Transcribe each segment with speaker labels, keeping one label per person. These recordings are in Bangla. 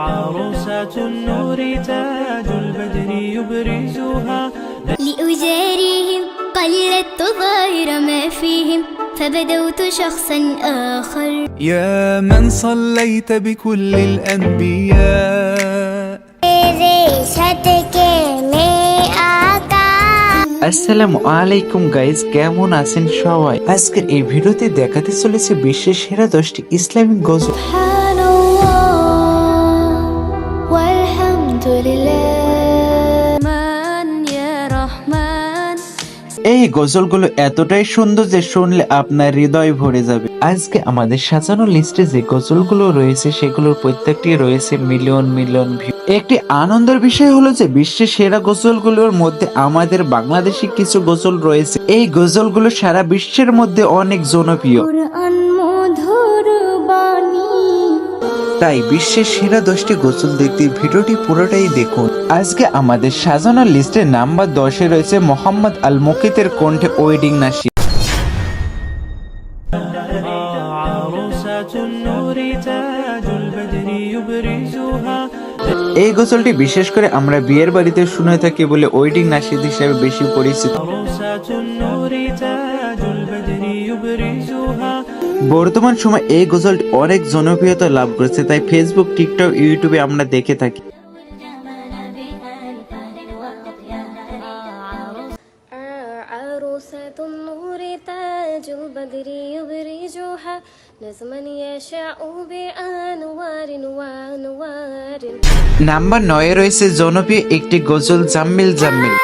Speaker 1: عروسة النور تاج البدر يبرزها
Speaker 2: لأجاريهم قلدت ظاهر ما فيهم فبدوت شخصا آخر
Speaker 3: يا من صليت بكل الأنبياء
Speaker 4: আসসালামু আলাইকুম গাইজ, কেমন আছেন সবাই? আজকের এই ভিডিওতে দেখাতে চলেছে বিশ্বের সেরা 10টি ইসলামিক গজল। এই গজলগুলো এতটাই সুন্দর যে শুনলে আপনার হৃদয় ভরে যাবে। আজকে আমাদের সাজানো লিস্টে যে গজলগুলো রয়েছে সেগুলোর প্রত্যেকটি রয়েছে মিলিয়ন মিলিয়ন ভিউ। একটি আনন্দের বিষয় হলো যে বিশ্বের সেরা গজলগুলোর মধ্যে আমাদের বাংলাদেশি কিছু গজল রয়েছে। এই গজলগুলো সারা বিশ্বের মধ্যে অনেক জনপ্রিয়, তাই বিশ্বের সেরা 10টি গজল দেখতে ভিডিওটি পুরোটাই দেখুন। আজকে আমাদের সাজানো লিস্টে নাম্বার 10-এ রয়েছে মোহাম্মদ আল মুকিতের কণ্ঠে ওয়েডিং নাশিদ। এই গজলটি বিশেষ করে আমরা বিয়ের বাড়িতে শুনে থাকি বলে ওয়েডিং নাশিদ হিসেবে বেশি পরিচিত। বর্তমান সময় এই গজলটি অনেক জনপ্রিয়তা লাভ করেছে, তাই ফেসবুক, টিকটক, ইউটিউবে আমরা দেখে থাকি। নাম্বার 9-এ রয়েছে জনপ্রিয় একটি গজল জাম্মিল জাম্মিল।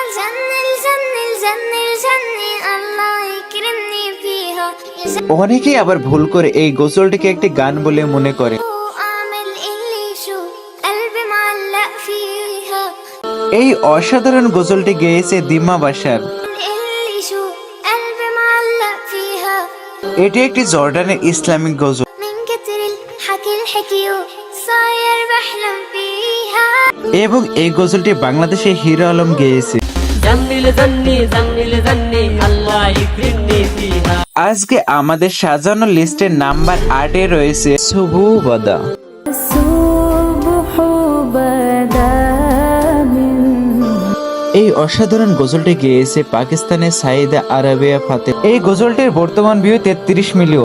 Speaker 4: অনেকেই আবার ভুল করে এই গজলটিকে একটি গান বলে মনে করে। এই অসাধারণ গজলটি গেয়েছে দিমা বাশার। এটি একটি জর্ডানের ইসলামিক গজল। এবং এই গজলটি বাংলাদেশে হিরো আলম গেয়েছে। আজকে আমাদের সাজানো লিস্টের নাম্বার 8-এ রয়েছে সুবু বাদা। এই অসাধারণ গজলটি গেয়েছে পাকিস্তানের সাইদা আরাবিয়া ফাতে। এই গজলটির বর্তমান ভিউ 33 মিলিয়ন।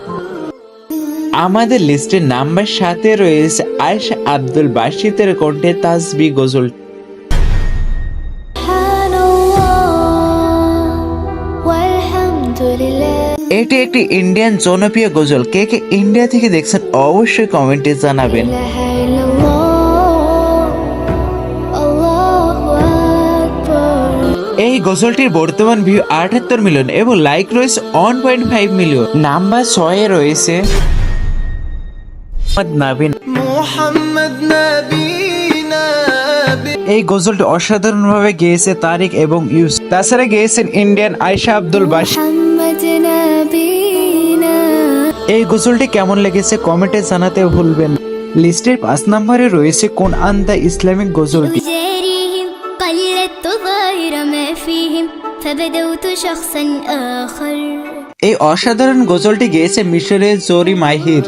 Speaker 4: আমাদের লিস্টে নাম্বার 7-এ রয়েছে আয়েশা আব্দুল বাসিতের কণ্ঠে তাসবিহ গজল। এটি একটি ইন্ডিয়ান জনপ্রিয় গজল। কে কে ইন্ডিয়া থেকে দেখছেন অবশ্যই কমেন্টে জানাবেন। এই গজলটির বর্তমান ভিউ 78 মিলিয়ন এবং লাইক রয়েছে 1.5 মিলিয়ন। নাম্বার 6-এ রয়েছে এই গজলটি অসাধারণ ভাবে গেয়েছে তারিক এবং ইউস। তাছাড়া গেয়েছেন ইন্ডিয়ান আয়েশা আব্দুল বাসি। এই গজলটি কেমন লেগেছে কমেন্টে জানাতে ভুলবেন। লিস্টের 5 নম্বরে রয়েছে কোন আন্দা ইসলামিক গজলটি। এই অসাধারণ গজলটি গেয়েছে মিশরের জোরি মাহির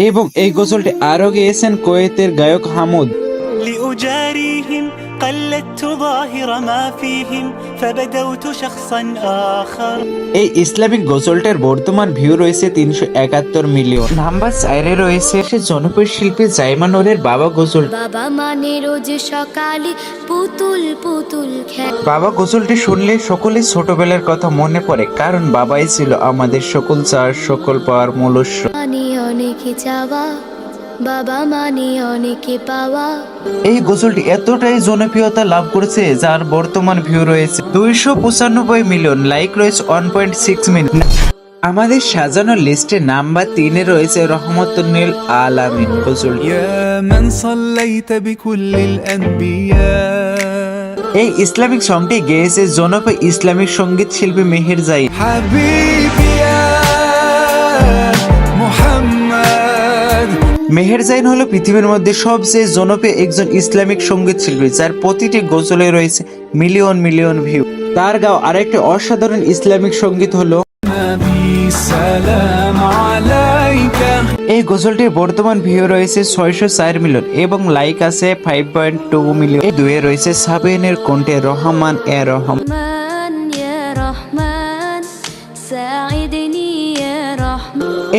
Speaker 4: এবং এই গজলটি আরো গেয়েছেন কুয়েতের গায়ক হামুদ। এই ইসলামিক গজলটার বর্তমান ভিউ রয়েছে 371 মিলিয়ন। নাম্বার 4-এ রয়েছে জনপ্রিয় শিল্পী জাইমা নূরের বাবা গজল। বাবা মানে রোজ সকালে পুতুল পুতুল খেলে। বাবা গজলটি শুনলে সকলে ছোটবেলার কথা মনে পড়ে, কারণ বাবাই ছিল আমাদের সকল চাওয়ার সকল পাওয়ার মূল উৎস। অনেকে চাওয়া বাবা মানে অনেকে পাওয়া। এই গজলটি এতটাই জনপ্রিয়তা লাভ করেছে যার বর্তমান ভিউ রয়েছে 295 মিলিয়ন, লাইক রয়েছে 1.6 মিলিয়ন। আমাদের সাজানো লিস্টে নাম্বার 3-এ রয়েছে রহমতুল্লিল আলামিন গজল। এই ইসলামিক সংটি গেয়েছে জনপ্রিয় ইসলামিক সঙ্গীত শিল্পী মেহের জাইন। মেহের জাইন হলো পৃথিবীর মধ্যে সবচেয়ে জনপ্রিয় একজন ইসলামিক সঙ্গীত শিল্পী, যার প্রতিটি গজলে রয়েছে মিলিয়ন মিলিয়ন ভিউ। তার গাওয়া আরেকটি অসাধারণ ইসলামিক সঙ্গীত হলো এই গজলটির বর্তমান ভিউ রয়েছে 604 মিলিয়ন এবং লাইক আছে 5.2 মিলিয়ন। এই দুয়ে রয়েছে সাবিয়ানের কণ্ঠে রহমান এ রহমান।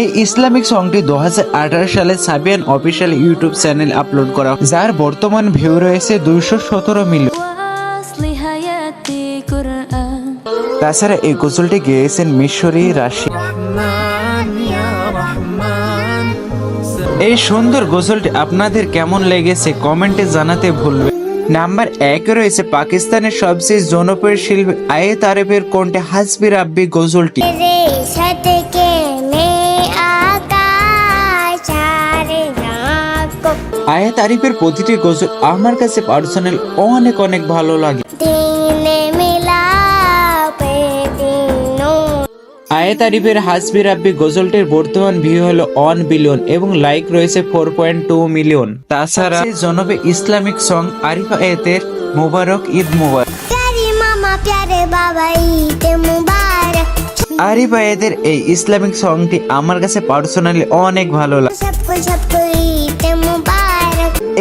Speaker 4: এই ইসলামিক সংটি 2018 সালে সাবিয়ান অফিসিয়াল ইউটিউব চ্যানেল আপলোড করা, যার বর্তমান ভিউ রয়েছে 217 মিলিয়ন। তাছাড়া এই গজলটি গেয়েছেন মিশরি রাশি। এই সুন্দর গজলটি আপনাদের কেমন লেগেছে কমেন্টে জানাতে ভুলবেন। নাম্বার 1 রয়েছে পাকিস্তানের সবচেয়ে জনপ্রিয় শিল্পী আয়েত আরিফের কণ্ঠে হাসবি রাব্বি গজলটি। আয়েত আরিফের প্রতিটি গজল আমার কাছে পার্সোনাল অনেক অনেক ভালো লাগে। আয়েত আরিফের হাসবি রাব্বি গজলটির বর্তমান ভিউ হলো 1 বিলিয়ন এবং লাইক রয়েছে 4.2 মিলিয়ন। তাছাড়া জনপ্রিয় ইসলামিক সং আরিফা আয়েতের মুবারক ঈদ মুবারক। আরিফা আয়েতের এই ইসলামিক সংটি আমার কাছে পার্সোনালি অনেক ভালো লাগে।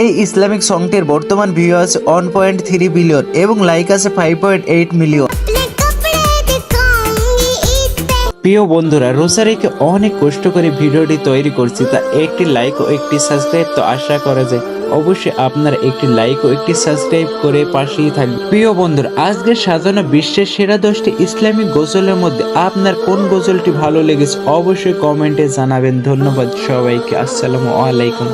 Speaker 4: এই ইসলামিক সংটির বর্তমান ভিউ আছে 1.3 বিলিয়ন এবং লাইক আছে 5.8 মিলিয়ন। প্রিয় বন্ধুরা, রোজা রেখে অনেক কষ্ট করে ভিডিওটি তৈরি করছি, তা একটি লাইক ও একটি সাবস্ক্রাইব তো আশা করা যায়। অবশ্যই আপনারা একটি লাইক ও একটি সাবস্ক্রাইব করে পাশেই থাকবেন। প্রিয় বন্ধুরা, আজকের সাজানো বিশ্বের সেরা 10টি ইসলামিক গজলের মধ্যে আপনার কোন গজলটি ভালো লেগেছে অবশ্যই কমেন্টে জানাবেন। ধন্যবাদ সবাইকে। আসসালামু আলাইকুম।